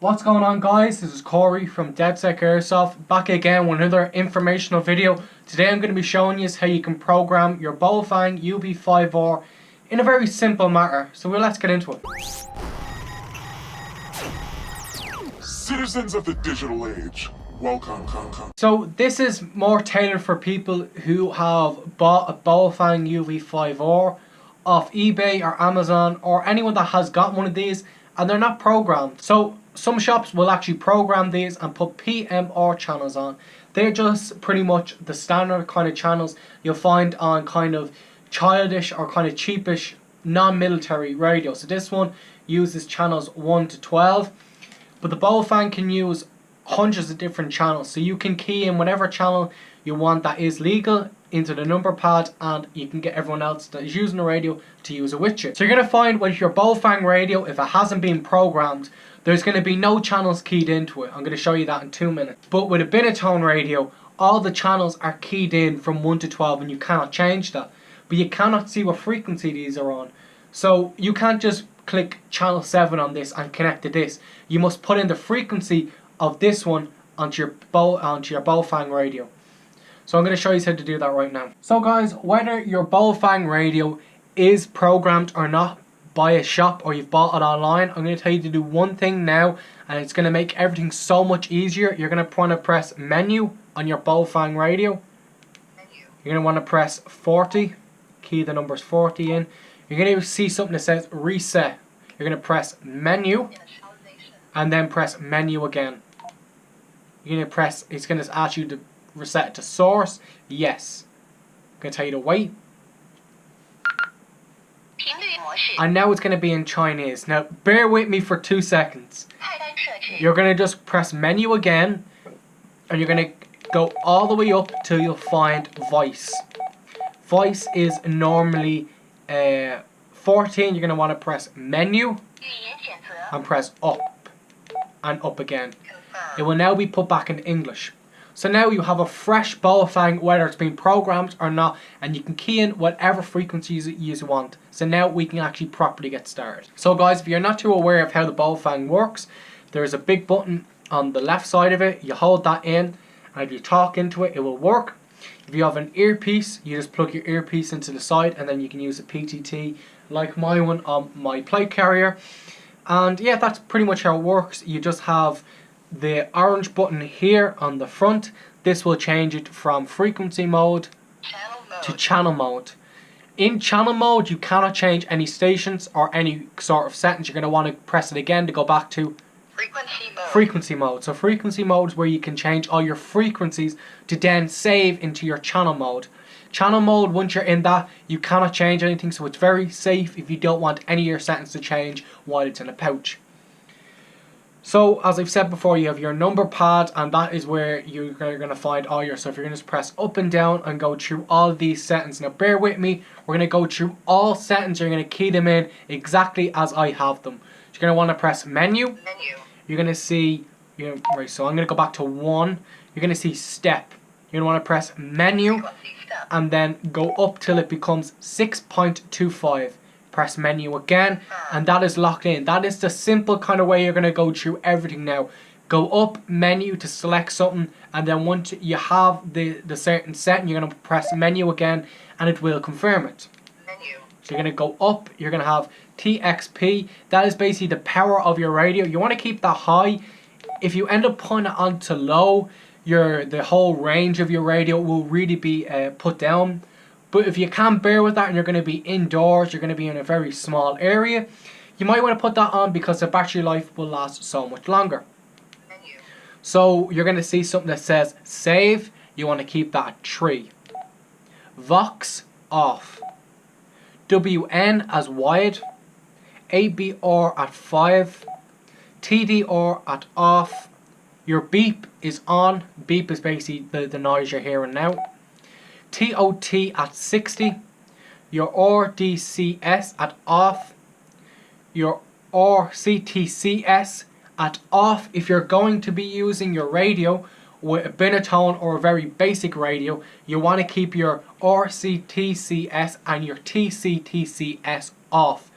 What's going on, guys? This is Corey from DeadSec Airsoft, back again with another informational video. Today I'm going to be showing you how you can program your BAOFENG UV5R in a very simple manner. So let's get into it. Citizens of the digital age, welcome. So this is more tailored for people who have bought a BAOFENG UV5R off eBay or Amazon, or anyone that has got one of these and they're not programmed. So some shops will actually program these and put PMR channels on. They're just pretty much the standard kind of channels you'll find on kind of childish or kind of cheapish non-military radio. So this one uses channels 1 to 12, but the BAOFENG can use hundreds of different channels. So you can key in whatever channel you want that is legal into the number pad, and you can get everyone else that is using the radio to use it with you. So you're going to find with your BAOFENG radio, if it hasn't been programmed, there's going to be no channels keyed into it. I'm going to show you that in 2 minutes. But with a Binatone radio, all the channels are keyed in from 1 to 12 and you cannot change that. But you cannot see what frequency these are on. So you can't just click channel 7 on this and connect to this. You must put in the frequency of this one onto your BAOFENG radio. So I'm going to show you how to do that right now. So guys, whether your BAOFENG radio is programmed or not by a shop, or you've bought it online, I'm going to tell you to do one thing now, and it's going to make everything so much easier. You're going to want to press menu on your BAOFENG radio. You're going to want to press 40, key the numbers 40 in. You're going to see something that says reset. You're going to press menu and then press menu again. You're going to press, it's going to ask you to reset it to source. Yes. I'm going to tell you to wait. And now it's going to be in Chinese. Now bear with me for 2 seconds. You're going to just press menu again, and you're going to go all the way up till you'll find voice. Voice is normally 14. You're going to want to press menu and press up and up again. It will now be put back in English. So now you have a fresh BAOFENG, whether it's been programmed or not, and you can key in whatever frequencies you want. So now we can actually properly get started. So guys, if you're not too aware of how the BAOFENG works, there's a big button on the left side of it. You hold that in, and if you talk into it, it will work. If you have an earpiece, you just plug your earpiece into the side, and then you can use a PTT like my one on my plate carrier. And yeah, that's pretty much how it works. You just have the orange button here on the front. This will change it from frequency mode to channel mode. In channel mode, you cannot change any stations or any sort of settings. You're going to want to press it again to go back to frequency mode. So frequency mode is where you can change all your frequencies to then save into your channel mode. Channel mode, once you're in that, you cannot change anything, so it's very safe if you don't want any of your settings to change while it's in a pouch. So as I've said before, you have your number pad, and that is where you're going to find all your stuff. You're going to just press up and down and go through all these settings. Now bear with me, we're going to go through all settings. You're going to key them in exactly as I have them. You're going to want to press menu. You're going to see, right, so I'm going to go back to 1. You're going to see step. You're going to want to press menu and then go up till it becomes 6.25. Press menu again, and that is locked in. That is the simple kind of way you're going to go through everything now. Go up menu to select something, and then once you have the certain setting, you're going to press menu again, and it will confirm it. So you're going to go up, you're going to have TXP. That is basically the power of your radio. You want to keep that high. If you end up putting it onto low, the whole range of your radio will really be put down. But if you can't bear with that and you're going to be indoors, you're going to be in a very small area, you might want to put that on because the battery life will last so much longer. So you're going to see something that says save. You want to keep that at 3. Vox off. WN as wide. ABR at 5. TDR at off. Your beep is on. Beep is basically the noise you're hearing now. TOT at 60, your RDCS at off, your RCTCS at off. If you're going to be using your radio with a Binatone or a very basic radio, you want to keep your RCTCS and your TCTCS off.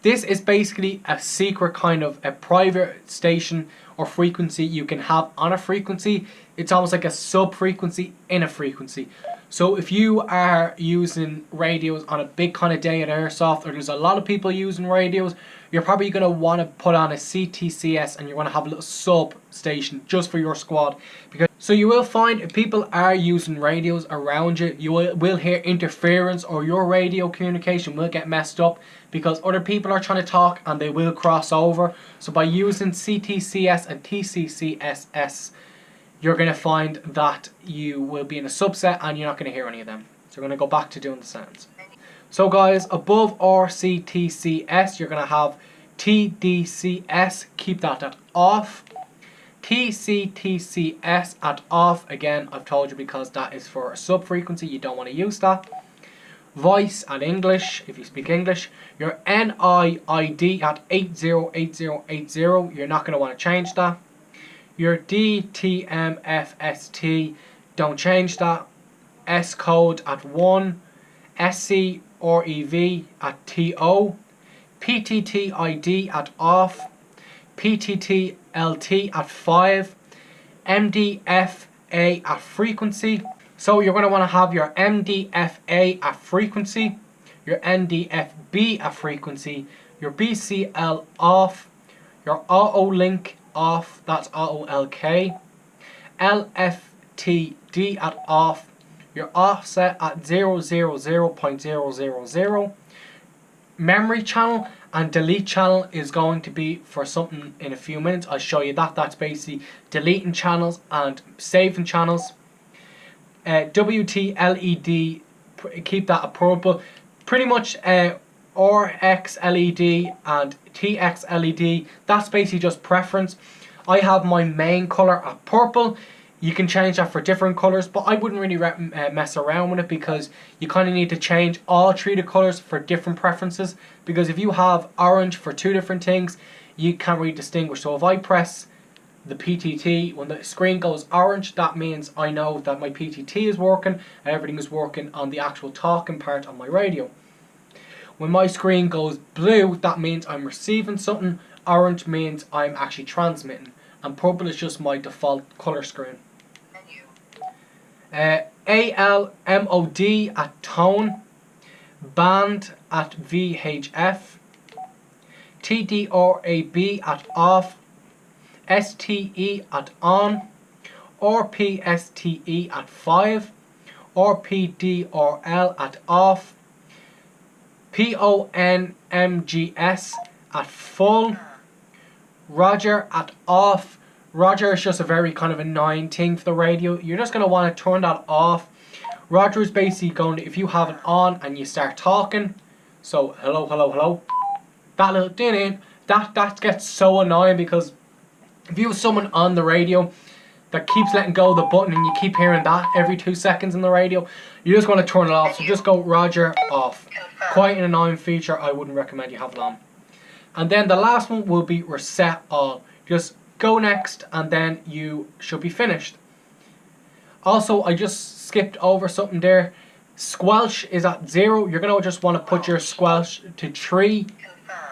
This is basically a secret kind of a private station or frequency you can have on a frequency. It's almost like a sub-frequency in a frequency. So if you are using radios on a big kind of day at Airsoft, or there's a lot of people using radios, you're probably going to want to put on a CTCS and you're going to have a little sub-station just for your squad. So you will find if people are using radios around you, you will hear interference, or your radio communication will get messed up because other people are trying to talk and they will cross over. So by using CTCS and TCCSS, you're going to find that you will be in a subset and you're not going to hear any of them. So we're going to go back to doing the sounds. So guys, above RCTCS, you're going to have TDCS, keep that at off. TCTCS at off, again, I've told you because that is for a sub-frequency, you don't want to use that. Voice and English, if you speak English. Your NIID at 808080, you're not going to want to change that. Your DTMFST, don't change that. S code at 1. SC or EV at TO. PTTID at off. PTTLT at 5. MDFA at frequency. So you're going to want to have your MDFA at frequency, your NDFB at frequency, your BCL off, your auto link off, that's AULK, LFTD at off, your offset at 000.000. Memory channel and delete channel is going to be for something in a few minutes. I'll show you that. That's basically deleting channels and saving channels. WT-LED, keep that at purple. Pretty much RX-LED and TX-LED, that's basically just preference. I have my main colour at purple. You can change that for different colours, but I wouldn't really mess around with it because you kind of need to change all three of the colours for different preferences. Because if you have orange for two different things, you can't really distinguish. So if I press the PTT, when the screen goes orange, that means I know that my PTT is working and everything is working on the actual talking part of my radio. When my screen goes blue, that means I'm receiving something. Orange means I'm actually transmitting, and purple is just my default color screen. ALMOD at tone, band at VHF, TDRAB at off, STE at on, RPSTE at 5, RPDRL at off, PONMGS at full, Roger at off. Roger is just a very kind of annoying thing for the radio. You're just going to want to turn that off. Roger is basically going to, if you have it on and you start talking, so hello, hello, hello, that little that gets so annoying because if you have someone on the radio that keeps letting go of the button and you keep hearing that every 2 seconds in the radio, you just want to turn it off. So just go Roger off. Quite an annoying feature. I wouldn't recommend you have it on. And then the last one will be reset all. Just go next and then you should be finished. Also, I just skipped over something there. Squelch is at 0. You're going to just want to put your squelch to 3.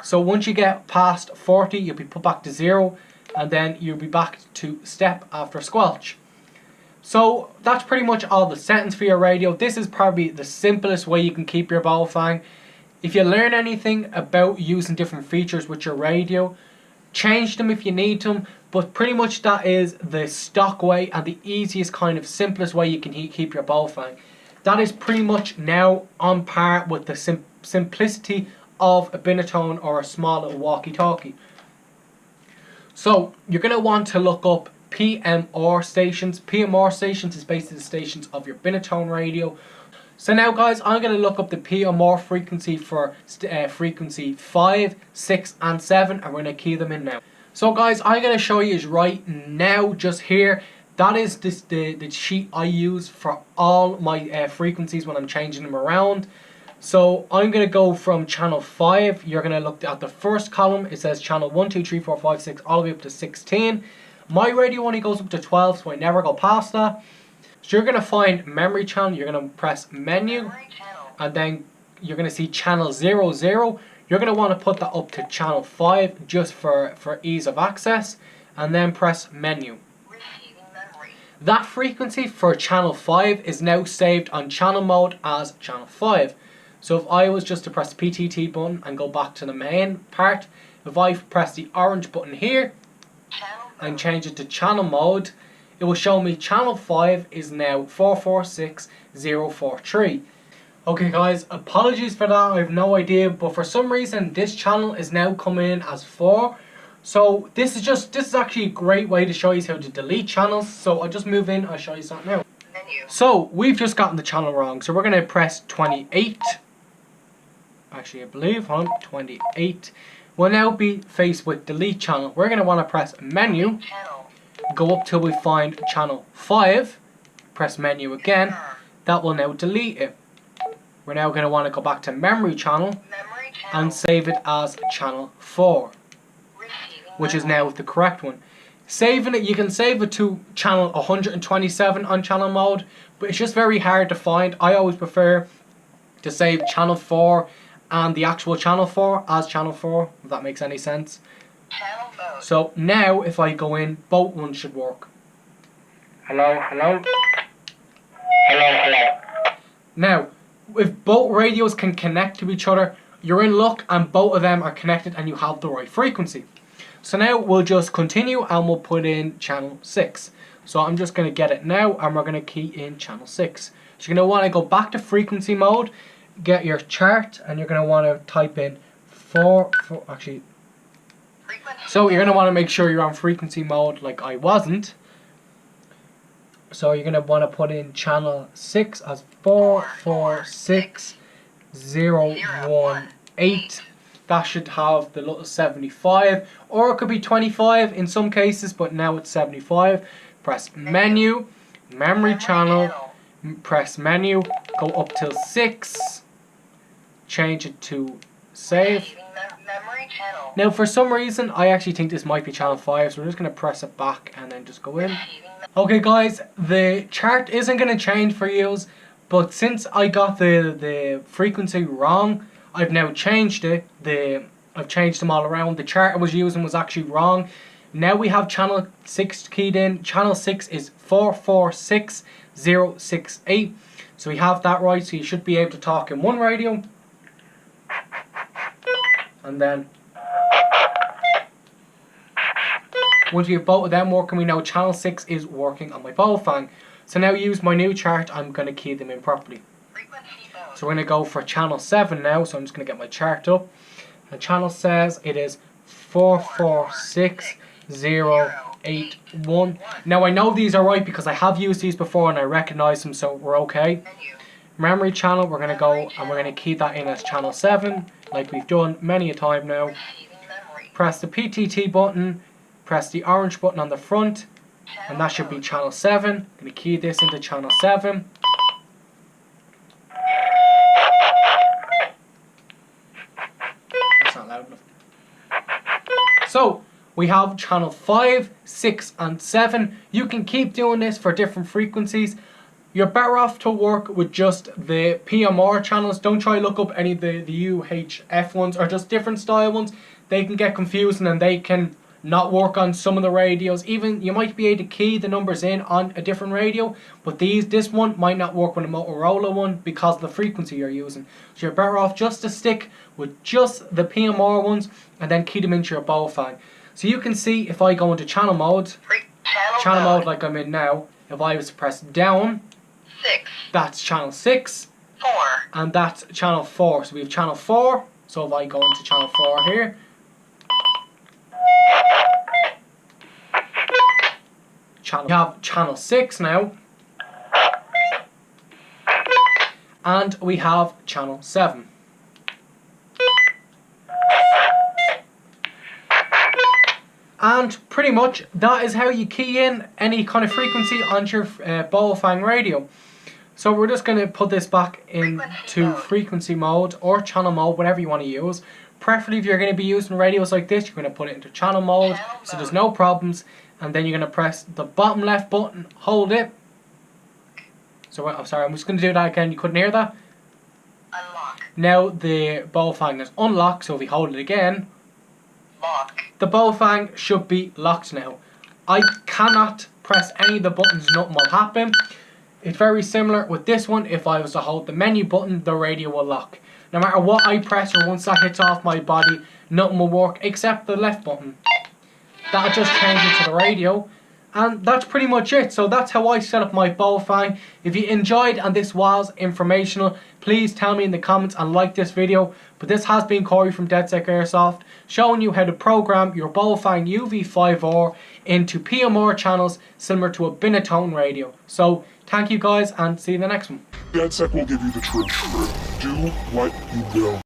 So once you get past 40, you'll be put back to 0. And then you'll be back to step after squelch. So that's pretty much all the settings for your radio. This is probably the simplest way you can keep your BAOFENG. If you learn anything about using different features with your radio, change them if you need them. But pretty much that is the stock way and the easiest kind of simplest way you can keep your BAOFENG. That is pretty much now on par with the simplicity of a Binatone or a small little walkie-talkie. So you're going to want to look up PMR stations. PMR stations is basically the stations of your Binatone radio. So now guys, I'm going to look up the PMR frequency for frequency 5, 6 and 7 and we're going to key them in now. So guys, I'm going to show you right now just here. That is the sheet I use for all my frequencies when I'm changing them around. So I'm going to go from channel 5. You're going to look at the first column. It says channel 1, 2, 3, 4, 5, 6 all the way up to 16. My radio only goes up to 12, so I never go past that. So you're going to find memory channel. You're going to press menu and then you're going to see channel 00. You're going to want to put that up to channel 5 just for ease of access, and then press menu. That frequency for channel 5 is now saved on channel mode as channel 5. So if I was just to press the PTT button and go back to the main part, if I press the orange button here and change it to channel mode, it will show me channel 5 is now 446043. Okay guys, apologies for that, I have no idea, but for some reason this channel is now coming in as 4. So this is actually a great way to show you how to delete channels. So I'll just move in, I'll show you something now. So we've just gotten the channel wrong, so we're going to press 28. Actually I believe, 28 will now be faced with delete channel. We're going to want to press menu, go up till we find channel 5, press menu again, that will now delete it. We're now going to want to go back to memory channel and save it as channel 4, which is now the correct one. Saving it, you can save it to channel 127 on channel mode, but it's just very hard to find. I always prefer to save channel 4 and the actual channel 4 as channel 4, if that makes any sense. So now if I go in, both ones should work. Hello, hello. Hello, hello. Now, if both radios can connect to each other, you're in luck and both of them are connected and you have the right frequency. So now we'll just continue and we'll put in channel 6. So I'm just going to get it now and we're going to key in channel 6. So you're going to want to go back to frequency mode, get your chart, and you're going to want to type in 4 actually. So you're going to want to make sure you're on frequency mode like I wasn't. So you're going to want to put in channel 6 as 446018. That should have the little 75, or it could be 25 in some cases, but now it's 75. Press menu, memory channel, press menu, go up till 6, change it to save. Now for some reason I actually think this might be channel 5, so we're just going to press it back and then just go in. Okay guys, the chart isn't going to change for you, but since I got the frequency wrong, I've now changed it. I've changed them all around. The chart I was using was actually wrong. Now we have channel 6 keyed in. Channel 6 is 446068. So we have that right, so you should be able to talk in one radio. And then once we have both of them working, we know channel 6 is working on my BAOFENG. So now use my new chart, I'm going to key them in properly. So we're going to go for channel 7 now, so I'm just going to get my chart up. The channel says it is 446081. Now I know these are right because I have used these before and I recognize them, so we're okay. Memory channel, we're going to go and we're going to key that in as channel 7, like we've done many a time now. Press the PTT button, press the orange button on the front, and that should be channel 7. I'm going to key this into channel 7. That's not loud enough. So we have channel 5, 6 and 7. You can keep doing this for different frequencies. You're better off to work with just the PMR channels. Don't try to look up any of the UHF ones or just different style ones. They can get confusing and they can not work on some of the radios. Even you might be able to key the numbers in on a different radio, but this one might not work with a Motorola one because of the frequency you're using. So you're better off just to stick with just the PMR ones and then key them into your BAOFENG. So you can see if I go into channel mode, channel mode like I'm in now, if I was to press down, 6. That's channel 6. 4. And that's channel 4. So we have channel 4. So if I go into channel 4 here, we have channel 6 now. And we have channel 7. And pretty much that is how you key in any kind of frequency onto your BAOFENG radio. So we're just going to put this back into frequency mode or channel mode, whatever you want to use. Preferably if you're going to be using radios like this, you're going to put it into channel mode so there's no problems. And then you're going to press the bottom left button, hold it. So I'm sorry, I'm just going to do that again. You couldn't hear that? Unlock. Now the Baofeng is unlocked, so if we hold it again, Lock. the Baofeng should be locked now. I cannot press any of the buttons, nothing will happen. It's very similar with this one. If I was to hold the menu button, the radio will lock. No matter what I press or once that hits off my body, nothing will work except the left button. That'll just change it to the radio. And that's pretty much it. So that's how I set up my Baofeng. If you enjoyed and this was informational, please tell me in the comments and like this video. But this has been Corey from DeadSec Airsoft, showing you how to program your Baofeng UV5R into PMR channels similar to a binatone radio. So thank you guys and see you in the next one. DeadSec will give you the truth. Do what you will.